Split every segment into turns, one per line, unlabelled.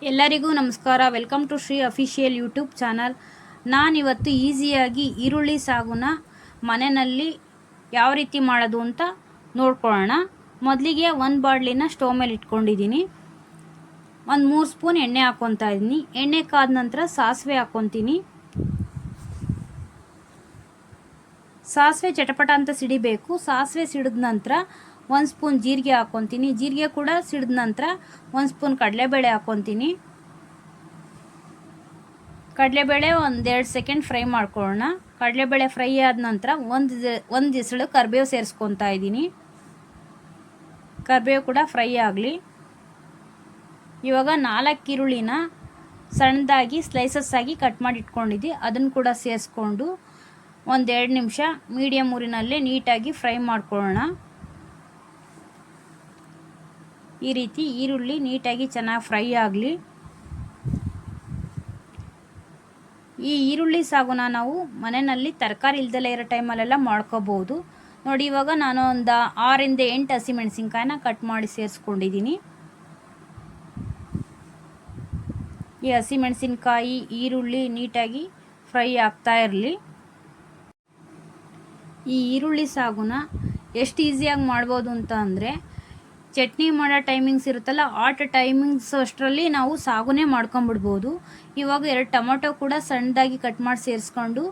ಎಲ್ಲರಿಗೂ ನಮಸ್ಕಾರ. Welcome to Shri official YouTube channel. ನಾನಿವತ್ತು ಈಸಿಯಾಗಿ ಈರುಳ್ಳಿ ಸಾಗುನ ಮನೆಯಲ್ಲಿ ಯಾವ ರೀತಿ ಮಾಡೋದು ಅಂತ ನೋಡ್ಕೊಳ್ಳೋಣ. ಮೊದಲಿಗೆ ಒಂದು ಬಾಣಲಿನ ಸ್ಟವ್ ಮೇಲೆ ಇಟ್ಕೊಂಡಿದ್ದೀನಿ. ಒಂದು 3 ಸ್ಪೂನ್ ಎಣ್ಣೆ ಹಾಕ್ಕೊತಾ ಇದ್ದೀನಿ. ಎಣ್ಣೆ ಕಾದ ನಂತರ ಸಾಸಿವೆ ಹಾಕ್ಕೊತೀನಿ. ಸಾಸಿವೆ ಚಟಪಟ ಅಂತ ಸಿಡಿಬೇಕು. ಸಾಸಿವೆ ಸಿಡಿದ ನಂತರ 1 ಸ್ಪೂನ್ ಜೀರಿಗೆ ಹಾಕ್ಕೊತೀನಿ. ಜೀರಿಗೆ ಕೂಡ ಸಿಡಿದ ನಂತರ 1 ಸ್ಪೂನ್ ಕಡಲೆಬೇಳೆ ಹಾಕ್ಕೊತೀನಿ. ಕಡಲೆಬೇಳೆ 1-2 ಸೆಕೆಂಡ್ ಫ್ರೈ ಮಾಡ್ಕೊಳ್ಳೋಣ. ಕಡಲೆಬೇಳೆ ಫ್ರೈ ಆದ ನಂತರ ಒಂದು ಎಸಳು ಕರಿಬೇವು ಸೇರಿಸ್ಕೊತಾ ಇದ್ದೀನಿ. ಕರಿಬೇವು ಕೂಡ ಫ್ರೈ ಆಗಲಿ. ಇವಾಗ 4 ಈರುಳ್ಳಿನ ಸಣ್ಣದಾಗಿ ಸ್ಲೈಸಸ್ ಆಗಿ ಕಟ್ ಮಾಡಿ ಇಟ್ಕೊಂಡಿದ್ದೆ, ಅದನ್ನು ಕೂಡ ಸೇರಿಸ್ಕೊಂಡು 1-2 ನಿಮಿಷ ಮೀಡಿಯಮ್ ಊರಿನಲ್ಲೇ ನೀಟಾಗಿ ಫ್ರೈ ಮಾಡ್ಕೊಳ್ಳೋಣ. ಈ ರೀತಿ ಈರುಳ್ಳಿ ನೀಟಾಗಿ ಚೆನ್ನಾಗಿ ಫ್ರೈ ಆಗಲಿ. ಈ ಈರುಳ್ಳಿ ಸಾಗುನ ನಾವು ಮನೆಯಲ್ಲಿ ತರಕಾರಿ ಇಲ್ದಲೇ ಇರೋ ಟೈಮಲ್ಲೆಲ್ಲ ಮಾಡ್ಕೋಬೋದು. ನೋಡಿ, ಇವಾಗ ನಾನು ಒಂದು 6-8 ಹಸಿಮೆಣಸಿನ್ಕಾಯಿನ ಕಟ್ ಮಾಡಿ ಸೇರಿಸ್ಕೊಂಡಿದ್ದೀನಿ. ಈ ಹಸಿಮೆಣಸಿನ್ಕಾಯಿ ಈರುಳ್ಳಿ ನೀಟಾಗಿ ಫ್ರೈ ಆಗ್ತಾ ಇರಲಿ. ಈ ಈರುಳ್ಳಿ ಸಾಗುನ ಎಷ್ಟು ಈಸಿಯಾಗಿ ಮಾಡ್ಬೋದು ಅಂತ ಅಂದರೆ, ಚಟ್ನಿ ಮಾಡೋ ಟೈಮಿಂಗ್ಸ್ ಇರುತ್ತಲ್ಲ, ಆ ಟೈಮಿಂಗ್ಸ್ ಅಷ್ಟರಲ್ಲಿ ನಾವು ಸಾಗುನೇ ಮಾಡ್ಕೊಂಬಿಡ್ಬೋದು. ಇವಾಗ 2 ಟೊಮೊಟೊ ಕೂಡ ಸಣ್ಣದಾಗಿ ಕಟ್ ಮಾಡಿ ಸೇರಿಸ್ಕೊಂಡು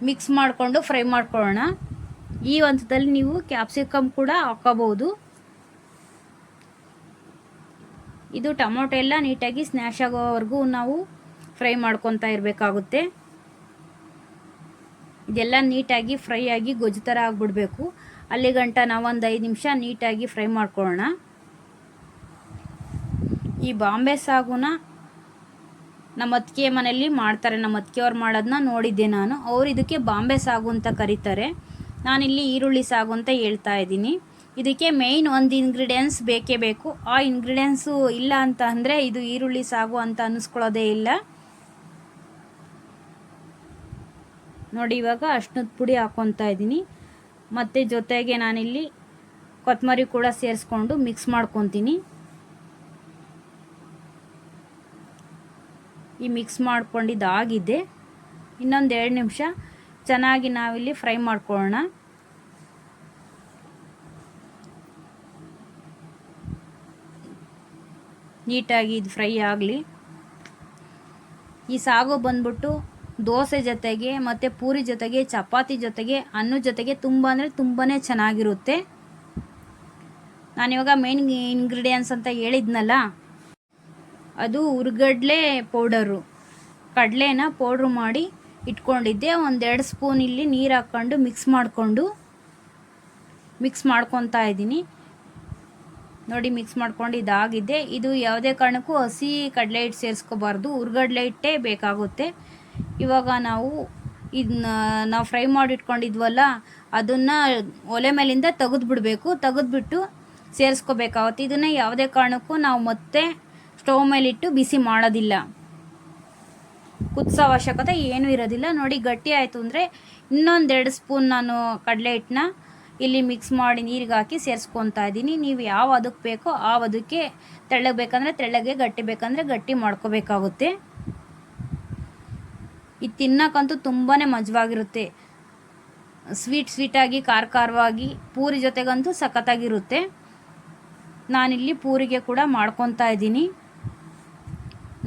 ಮಿಕ್ಸ್ ಮಾಡಿಕೊಂಡು ಫ್ರೈ ಮಾಡ್ಕೊಳ್ಳೋಣ. ಈ ಹಂತದಲ್ಲಿ ನೀವು ಕ್ಯಾಪ್ಸಿಕಮ್ ಕೂಡ ಹಾಕೋಬೋದು. ಇದು ಟೊಮೊಟೊ ಎಲ್ಲ ನೀಟಾಗಿ ಸ್ನ್ಯಾಶ್ ಆಗೋವರೆಗೂ ನಾವು ಫ್ರೈ ಮಾಡ್ಕೊತಾ ಇರಬೇಕಾಗುತ್ತೆ. ಇದೆಲ್ಲ ನೀಟಾಗಿ ಫ್ರೈ ಆಗಿ ಗೊಜ್ಜು ಥರ ಆಗಿಬಿಡ್ಬೇಕು. ಅಲ್ಲಿಗಂಟ ನಾವು ಒಂದು 5 ನಿಮಿಷ ನೀಟಾಗಿ ಫ್ರೈ ಮಾಡ್ಕೊಳ್ಳೋಣ. ಈ ಬಾಂಬೆ ಸಾಗುನ ನಮ್ಮ ಅತ್ತಿಗೆ ಮನೆಯಲ್ಲಿ ಮಾಡ್ತಾರೆ. ನಮ್ಮ ಅತ್ತಿಗೆಯವ್ರು ಮಾಡೋದನ್ನ ನೋಡಿದ್ದೆ ನಾನು. ಅವ್ರು ಇದಕ್ಕೆ ಬಾಂಬೆ ಸಾಗು ಅಂತ ಕರೀತಾರೆ. ನಾನಿಲ್ಲಿ ಈರುಳ್ಳಿ ಸಾಗು ಅಂತ ಹೇಳ್ತಾ ಇದ್ದೀನಿ. ಇದಕ್ಕೆ ಮೇಯ್ನ್ ಒಂದು ಇಂಗ್ರೀಡಿಯೆಂಟ್ಸ್ ಬೇಕೇ ಬೇಕು. ಆ ಇಂಗ್ರೀಡಿಯೆಂಟ್ಸು ಇಲ್ಲ ಅಂತ ಅಂದರೆ ಇದು ಈರುಳ್ಳಿ ಸಾಗು ಅಂತ ಅನ್ನಿಸ್ಕೊಳ್ಳೋದೇ ಇಲ್ಲ. ನೋಡಿ, ಇವಾಗ ಅರ್ಶಿನದ ಪುಡಿ ಹಾಕ್ಕೊತಾ ಇದ್ದೀನಿ. ಮತ್ತು ಜೊತೆಗೆ ನಾನಿಲ್ಲಿ ಕೊತ್ತಂಬರಿ ಕೂಡ ಸೇರಿಸ್ಕೊಂಡು ಮಿಕ್ಸ್ ಮಾಡ್ಕೊತೀನಿ. ಈ ಮಿಕ್ಸ್ ಮಾಡ್ಕೊಂಡಿದ್ದಾಗಿದೆ. ಇನ್ನೊಂದು 2 ನಿಮಿಷ ಚೆನ್ನಾಗಿ ನಾವಿಲ್ಲಿ ಫ್ರೈ ಮಾಡ್ಕೊಳ್ಳೋಣ. ನೀಟಾಗಿ ಇದು ಫ್ರೈ ಆಗಲಿ. ಈ ಸಾಗು ಬಂದ್ಬಿಟ್ಟು ದೋಸೆ ಜೊತೆಗೆ ಮತ್ತು ಪೂರಿ ಜೊತೆಗೆ, ಚಪಾತಿ ಜೊತೆಗೆ, ಅನ್ನದ ಜೊತೆಗೆ ತುಂಬ ಅಂದರೆ ತುಂಬಾ ಚೆನ್ನಾಗಿರುತ್ತೆ. ನಾನಿವಾಗ ಮೇನ್ ಇಂಗ್ರೀಡಿಯೆಂಟ್ಸ್ ಅಂತ ಹೇಳಿದ್ನಲ್ಲ, ಅದು ಹುರ್ಗಡ್ಲೆ ಪೌಡರು. ಕಡಲೆನ ಪೌಡ್ರು ಮಾಡಿ ಇಟ್ಕೊಂಡಿದ್ದೆ. 1-2 ಸ್ಪೂನ್ ಇಲ್ಲಿ ನೀರು ಹಾಕ್ಕೊಂಡು ಮಿಕ್ಸ್ ಮಾಡ್ಕೊತಾ ಇದ್ದೀನಿ. ನೋಡಿ, ಮಿಕ್ಸ್ ಮಾಡ್ಕೊಂಡು ಇದಾಗಿದೆ. ಇದು ಯಾವುದೇ ಕಾರಣಕ್ಕೂ ಹಸಿ ಕಡಲೆ ಹಿಟ್ಟು ಸೇರಿಸ್ಕೋಬಾರ್ದು, ಹುರ್ಗಡ್ಲೆ ಹಿಟ್ಟೇ ಬೇಕಾಗುತ್ತೆ. ಇವಾಗ ನಾವು ಫ್ರೈ ಮಾಡಿ ಇಟ್ಕೊಂಡಿದ್ವಲ್ಲ, ಅದನ್ನು ಒಲೆ ಮೇಲಿಂದ ತೆಗೆದ್ಬಿಟ್ಟು ಸೇರಿಸ್ಕೋಬೇಕಾಗುತ್ತೆ. ಇದನ್ನು ಯಾವುದೇ ಕಾರಣಕ್ಕೂ ನಾವು ಮತ್ತೆ ಸ್ಟವ್ ಮೇಲಿಟ್ಟು ಬಿಸಿ ಮಾಡೋದಿಲ್ಲ. ಕುದಿಸೋ ಅವಶ್ಯಕತೆ ಏನೂ ಇರೋದಿಲ್ಲ. ನೋಡಿ, ಗಟ್ಟಿ ಆಯಿತು ಅಂದರೆ ಇನ್ನೊಂದು 2 ಸ್ಪೂನ್ ನಾನು ಕಡಲೆ ಹಿಟ್ಟನ್ನ ಇಲ್ಲಿ ಮಿಕ್ಸ್ ಮಾಡಿ ನೀರಿಗೆ ಹಾಕಿ ಸೇರಿಸ್ಕೊತಾ ಇದ್ದೀನಿ. ನೀವು ಯಾವ ಅದಕ್ಕೆ ಬೇಕೋ ಆ ಅದಕ್ಕೆ, ತೆಳ್ಳಗೆ ಬೇಕಂದರೆ ತೆಳ್ಳಗೆ, ಗಟ್ಟಿ ಬೇಕಂದರೆ ಗಟ್ಟಿ ಮಾಡ್ಕೋಬೇಕಾಗುತ್ತೆ. ಇದು ತಿನ್ನೋಕ್ಕಂತೂ ತುಂಬಾ ಮಜವಾಗಿರುತ್ತೆ. ಸ್ವೀಟಾಗಿ, ಖಾರವಾಗಿ, ಪೂರಿ ಜೊತೆಗಂತೂ ಸಖತ್ತಾಗಿರುತ್ತೆ. ನಾನಿಲ್ಲಿ ಪೂರಿಗೆ ಕೂಡ ಮಾಡ್ಕೊತಾ ಇದ್ದೀನಿ.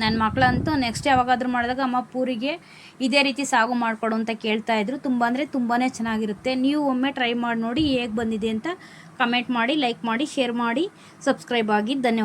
ನನ್ನ ಮಕ್ಕಳಂತೂ ನೆಕ್ಸ್ಟ್ ಯಾವಾಗಾದರೂ ಮಾಡಿದಾಗ ಅಮ್ಮ ಪೂರಿಗೆ ಇದೇ ರೀತಿ ಸಾಗು ಮಾಡಿಕೊಡು ಅಂತ ಕೇಳ್ತಾಯಿದ್ರು. ತುಂಬ ಅಂದರೆ ತುಂಬಾ ಚೆನ್ನಾಗಿರುತ್ತೆ. ನೀವು ಒಮ್ಮೆ ಟ್ರೈ ಮಾಡಿ ನೋಡಿ ಹೇಗೆ ಬಂದಿದೆ ಅಂತ ಕಮೆಂಟ್ ಮಾಡಿ, ಲೈಕ್ ಮಾಡಿ, ಶೇರ್ ಮಾಡಿ, ಸಬ್ಸ್ಕ್ರೈಬ್ ಆಗಿ. ಧನ್ಯವಾದ.